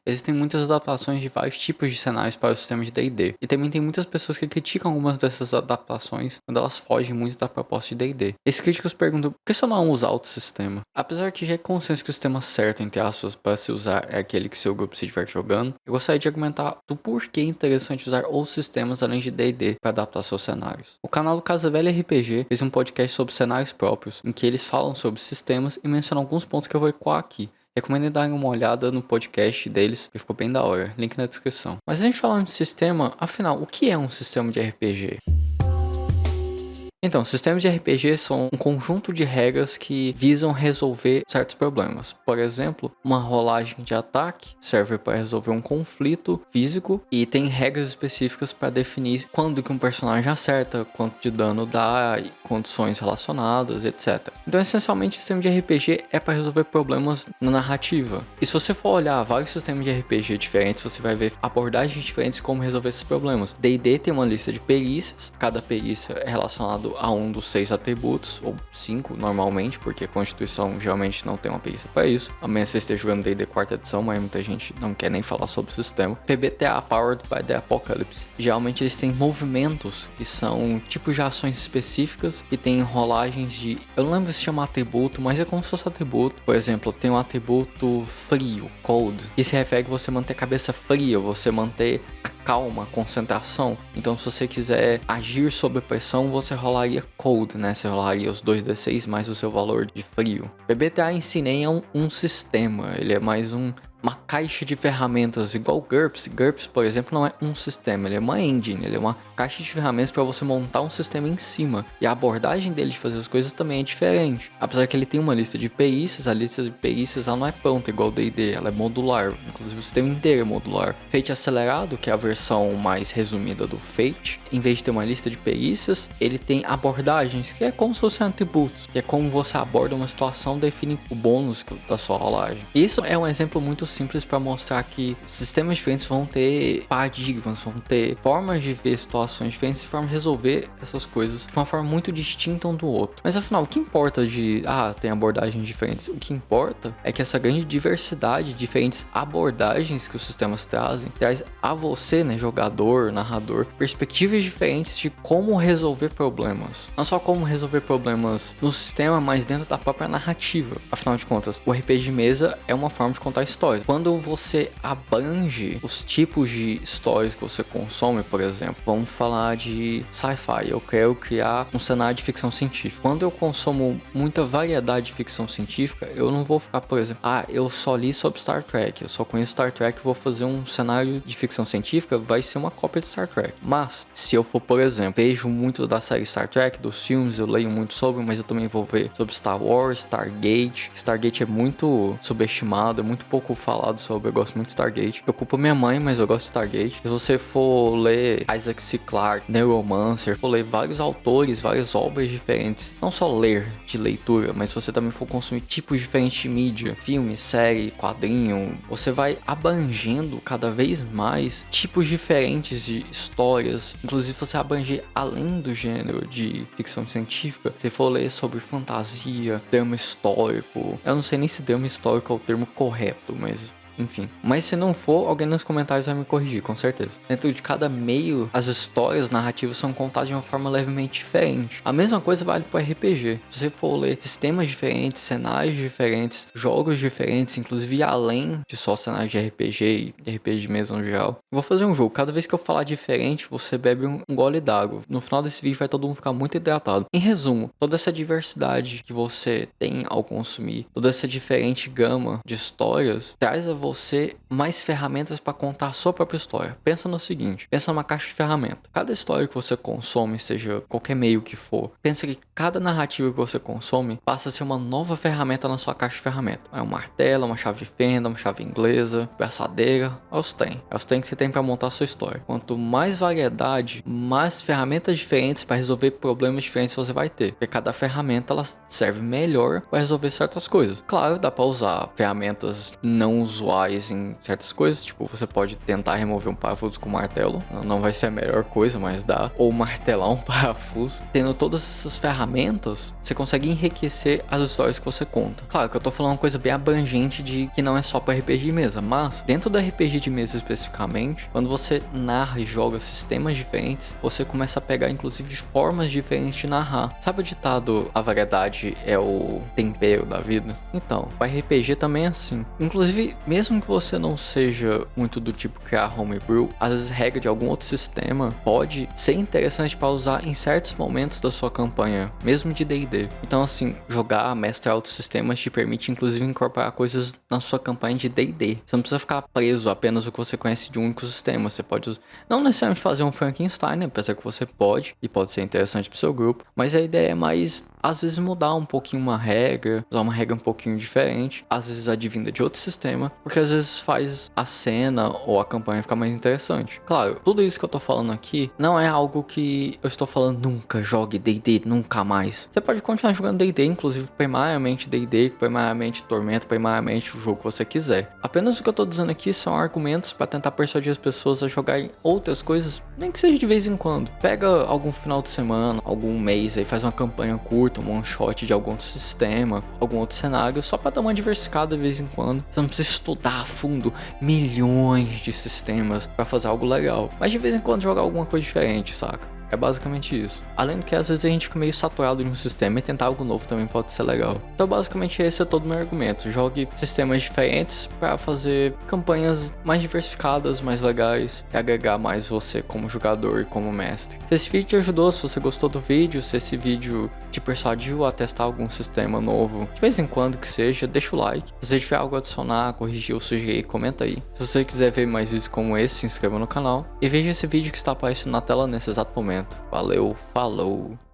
existem muitas adaptações de vários tipos de cenários para o sistema de D&D. E também tem muitas pessoas que criticam algumas dessas adaptações quando elas fogem muito da proposta de D&D. Esses críticos perguntam, por que só não usar outro sistema? Apesar que já é consenso que o sistema certo, entre aspas, para se usar é aquele que seu grupo se diverte jogando, eu gostaria de argumentar do porquê é interessante usar outros sistemas além de D&D para adaptar seus cenários. O canal do Casa Velha RPG fez um podcast sobre cenários próprios, em que eles falam sobre sistemas e mencionam alguns pontos que eu vou ecoar aqui. Recomendo darem uma olhada no podcast deles, que ficou bem da hora. Link na descrição. Mas a gente falando de sistema, afinal, o que é um sistema de RPG? Então, sistemas de RPG são um conjunto de regras que visam resolver certos problemas. Por exemplo, uma rolagem de ataque serve para resolver um conflito físico e tem regras específicas para definir quando que um personagem acerta, quanto de dano dá, condições relacionadas, etc. Então, essencialmente, o sistema de RPG é para resolver problemas na narrativa. E se você for olhar vários sistemas de RPG diferentes, você vai ver abordagens diferentes como resolver esses problemas. D&D tem uma lista de perícias, cada perícia é relacionada a um dos 6 atributos, ou 5 normalmente, porque a Constituição geralmente não tem uma perícia para isso. Amanhã você esteja jogando D&D 4ª edição, mas muita gente não quer nem falar sobre o sistema. PBTA, Powered by the Apocalypse. Geralmente eles têm movimentos, que são tipos de ações específicas, que tem rolagens de... eu não lembro se chama atributo, mas é como se fosse atributo. Por exemplo, tem um atributo frio, cold, que se refere a você manter a cabeça fria, você manter a calma, a concentração. Então, se você quiser agir sob pressão, você rolaria cold, né? Você rolaria os 2d6 mais o seu valor de frio. PBTA em si nem é um sistema, ele é mais uma caixa de ferramentas, igual o GURPS. GURPS, por exemplo, não é um sistema, ele é uma engine, ele é uma caixa de ferramentas para você montar um sistema em cima. E a abordagem dele de fazer as coisas também é diferente. Apesar que ele tem uma lista de perícias, a lista de perícias ela não é pronta igual o D&D, ela é modular. Inclusive o sistema inteiro é modular. Fate acelerado, que é a versão mais resumida do Fate, em vez de ter uma lista de perícias, ele tem abordagens, que é como se fossem atributos, que é como você aborda uma situação, define o bônus da sua rolagem. Isso é um exemplo muito simples para mostrar que sistemas diferentes vão ter paradigmas, vão ter formas de ver situações diferentes e formas de resolver essas coisas de uma forma muito distinta um do outro. Mas afinal, o que importa de tem abordagens diferentes? O que importa é que essa grande diversidade de diferentes abordagens que os sistemas trazem, traz a você, né, jogador, narrador, perspectivas diferentes de como resolver problemas. Não só como resolver problemas no sistema, mas dentro da própria narrativa. Afinal de contas, o RPG de mesa é uma forma de contar histórias. Quando você abrange os tipos de histórias que você consome, por exemplo, vamos falar de sci-fi, eu quero criar um cenário de ficção científica. Quando eu consumo muita variedade de ficção científica, eu não vou ficar, por exemplo, eu só li sobre Star Trek, eu só conheço Star Trek, vou fazer um cenário de ficção científica, vai ser uma cópia de Star Trek. Mas, se eu for, por exemplo, vejo muito da série Star Trek, dos filmes, eu leio muito sobre, mas eu também vou ver sobre Star Wars, Stargate. Stargate é muito subestimado, é muito pouco falado sobre, eu gosto muito de Stargate. Eu culpo minha mãe, mas eu gosto de Stargate. Se você for ler Isaac C. Clarke, Neuromancer, for ler vários autores, várias obras diferentes, não só ler de leitura, mas se você também for consumir tipos diferentes de mídia, filme, série, quadrinho, você vai abrangendo cada vez mais tipos diferentes de histórias. Inclusive, você abranger além do gênero de ficção científica, se for ler sobre fantasia, drama histórico, eu não sei nem se drama histórico é o termo correto, mas enfim. Mas se não for, alguém nos comentários vai me corrigir, com certeza. Dentro de cada meio, as histórias narrativas são contadas de uma forma levemente diferente. A mesma coisa vale para RPG. Se você for ler sistemas diferentes, cenários diferentes, jogos diferentes, inclusive além de só cenários de RPG e RPG de mesa no geral. Eu vou fazer um jogo. Cada vez que eu falar diferente, você bebe um gole d'água. No final desse vídeo vai todo mundo ficar muito hidratado. Em resumo, toda essa diversidade que você tem ao consumir, toda essa diferente gama de histórias, traz a você mais ferramentas para contar a sua própria história. Pensa no seguinte, pensa numa caixa de ferramentas. Cada história que você consome, seja qualquer meio que for, pensa que cada narrativa que você consome passa a ser uma nova ferramenta na sua caixa de ferramentas. É um martelo, uma chave de fenda, uma chave inglesa, braçadeira, é os trem que você tem para montar a sua história. Quanto mais variedade, mais ferramentas diferentes para resolver problemas diferentes você vai ter. Porque cada ferramenta ela serve melhor para resolver certas coisas. Claro, dá para usar ferramentas não usuais visuais em certas coisas, tipo, você pode tentar remover um parafuso com martelo, não vai ser a melhor coisa, mas dá, ou martelar um parafuso. Tendo todas essas ferramentas, você consegue enriquecer as histórias que você conta. Claro que eu tô falando uma coisa bem abrangente de que não é só para RPG de mesa, mas dentro do RPG de mesa especificamente, quando você narra e joga sistemas diferentes, você começa a pegar inclusive formas diferentes de narrar. Sabe o ditado, a variedade é o tempero da vida? Então, o RPG também é assim. Inclusive, mesmo que você não seja muito do tipo criar homebrew, às vezes regra de algum outro sistema pode ser interessante para usar em certos momentos da sua campanha, mesmo de D&D. Então assim, jogar, mestrar outros sistemas te permite inclusive incorporar coisas na sua campanha de D&D. Você não precisa ficar preso apenas o que você conhece de um único sistema. Você pode não necessariamente fazer um Frankenstein, apesar que você pode, e pode ser interessante pro seu grupo, mas a ideia é mais, às vezes, mudar um pouquinho uma regra, usar uma regra um pouquinho diferente, às vezes advinda de outro sistema, porque às vezes faz a cena ou a campanha ficar mais interessante. Claro, tudo isso que eu tô falando aqui não é algo que eu estou falando nunca jogue D&D, nunca mais. Você pode continuar jogando D&D, inclusive primariamente D&D, primariamente Tormenta, primariamente o jogo que você quiser. Apenas o que eu tô dizendo aqui são argumentos para tentar persuadir as pessoas a jogarem outras coisas, nem que seja de vez em quando. Pega algum final de semana, algum mês aí, faz uma campanha curta, um one shot de algum outro sistema, algum outro cenário, só para dar uma diversificada de vez em quando. Você não precisa estudar a fundo milhões de sistemas para fazer algo legal, mas de vez em quando jogar alguma coisa diferente, saca? É basicamente isso. Além do que às vezes a gente fica meio saturado de um sistema e tentar algo novo também pode ser legal. Então basicamente esse é todo o meu argumento. Jogue sistemas diferentes para fazer campanhas mais diversificadas, mais legais e agregar mais você como jogador e como mestre. Se esse vídeo te ajudou, se você gostou do vídeo, se esse vídeo te persuadiu a testar algum sistema novo, de vez em quando que seja, deixa o like. Se você tiver algo a adicionar, corrigir ou sugerir, comenta aí. Se você quiser ver mais vídeos como esse, se inscreva no canal e veja esse vídeo que está aparecendo na tela nesse exato momento. Valeu, falou!